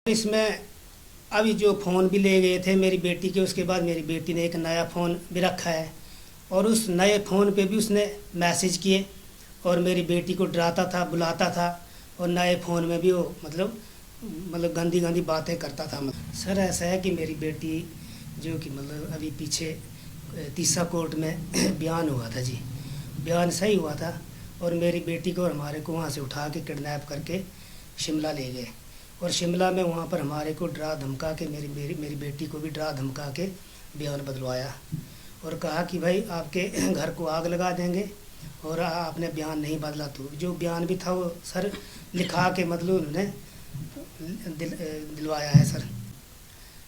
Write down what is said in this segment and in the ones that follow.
इसमें अभी जो फ़ोन भी ले गए थे मेरी बेटी के, उसके बाद मेरी बेटी ने एक नया फ़ोन भी रखा है और उस नए फ़ोन पे भी उसने मैसेज किए और मेरी बेटी को डराता था, बुलाता था और नए फ़ोन में भी वो मतलब गंदी गंदी बातें करता था। सर ऐसा है कि मेरी बेटी जो कि मतलब अभी पीछे तीसरा कोर्ट में बयान हुआ था जी, बयान सही हुआ था और मेरी बेटी को और हमारे को वहाँ से उठा के किडनैप करके शिमला ले गए और शिमला में वहाँ पर हमारे को डरा धमका के मेरी बेटी को भी डरा धमका के बयान बदलवाया और कहा कि भाई आपके घर को आग लगा देंगे और आपने बयान नहीं बदला। तो जो बयान भी था वो सर लिखा के मतलब उन्होंने दिलवाया है सर।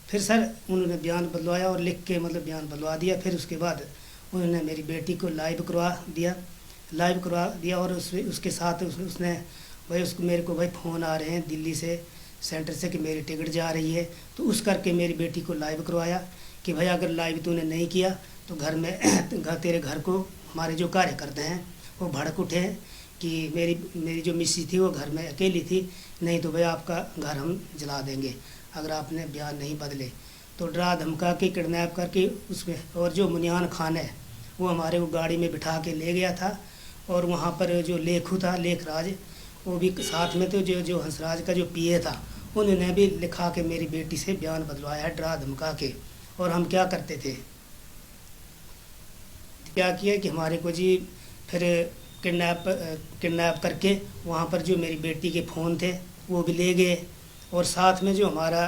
फिर सर उन्होंने बयान बदलवाया और लिख के मतलब बयान बदलवा दिया। फिर उसके बाद उन्होंने मेरी बेटी को लाइव करवा दिया और उसके साथ उसने भाई उसको मेरे को भाई फ़ोन आ रहे हैं दिल्ली से सेंटर से कि मेरी टिकट जा रही है, तो उस करके मेरी बेटी को लाइव करवाया कि भाई अगर लाइव तूने नहीं किया तो घर में तेरे घर को हमारे जो कार्यकर्ता हैं वो भड़क उठे कि मेरी जो मिस्सी थी वो घर में अकेली थी, नहीं तो भाई आपका घर हम जला देंगे अगर आपने बयान नहीं बदले। तो डरा धमका के किडनैप करके उसमें और जो मुनियान खान है वो हमारे को गाड़ी में बिठा के ले गया था और वहाँ पर जो लेखू था लेखराज वो भी साथ में। तो जो हंसराज का जो पीए था उन्होंने भी लिखा के मेरी बेटी से बयान बदलवाया है डरा धमका के। और हम क्या करते थे, क्या किया कि हमारे को जी फिर किडनैप करके वहाँ पर जो मेरी बेटी के फ़ोन थे वो भी ले गए और साथ में जो हमारा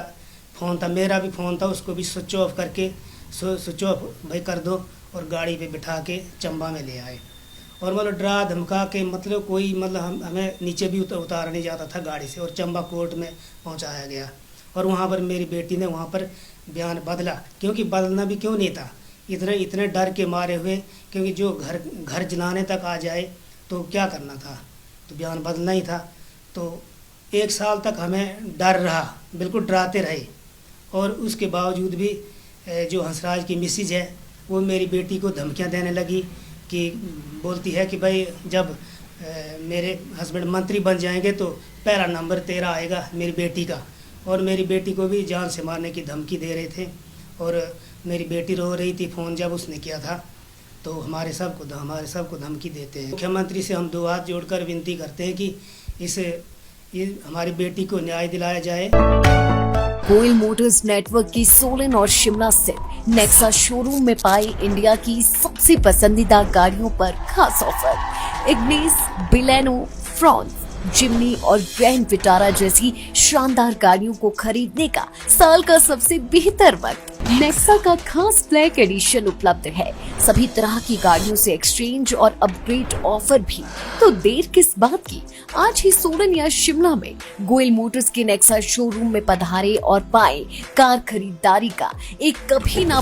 फ़ोन था, मेरा भी फ़ोन था, उसको भी स्विच ऑफ करके स्विच ऑफ भाई कर दो और गाड़ी पे बिठा के चंबा में ले आए और मतलब डरा धमका के मतलब कोई मतलब हमें नीचे भी उतारा नहीं जाता था गाड़ी से और चंबा कोर्ट में पहुंचाया गया। और वहाँ पर मेरी बेटी ने वहाँ पर बयान बदला, क्योंकि बदलना भी क्यों नहीं था, इतने डर के मारे हुए, क्योंकि जो घर जलाने तक आ जाए तो क्या करना था, तो बयान बदलना ही था। तो 1 साल तक हमें डर रहा, बिल्कुल डराते रहे और उसके बावजूद भी जो हंसराज की मिसेज है वो मेरी बेटी को धमकियाँ देने लगी कि बोलती है कि भाई जब मेरे हस्बैंड मंत्री बन जाएंगे तो पहला नंबर तेरा आएगा मेरी बेटी का। और मेरी बेटी को भी जान से मारने की धमकी दे रहे थे और मेरी बेटी रो रही थी फ़ोन जब उसने किया था। तो हमारे सबको धमकी देते हैं। मुख्यमंत्री से हम 2 हाथ जोड़कर विनती करते हैं कि ये हमारी बेटी को न्याय दिलाया जाए। गोयल मोटर्स नेटवर्क की सोलन और शिमला स्थित नेक्सा शोरूम में पाई इंडिया की सबसे पसंदीदा गाड़ियों पर खास ऑफर। इग्निस, बिलेनो, फ्रॉन्स, जिम्नी और ग्रैंड विटारा जैसी शानदार गाड़ियों को खरीदने का साल का सबसे बेहतर वक्त। नेक्सा का खास ब्लैक एडिशन उपलब्ध है। सभी तरह की गाड़ियों से एक्सचेंज और अपग्रेड ऑफर भी। तो देर किस बात की, आज ही सोलन या शिमला में गोयल मोटर्स के नेक्सा शोरूम में पधारे और पाए कार खरीदारी का एक कभी ना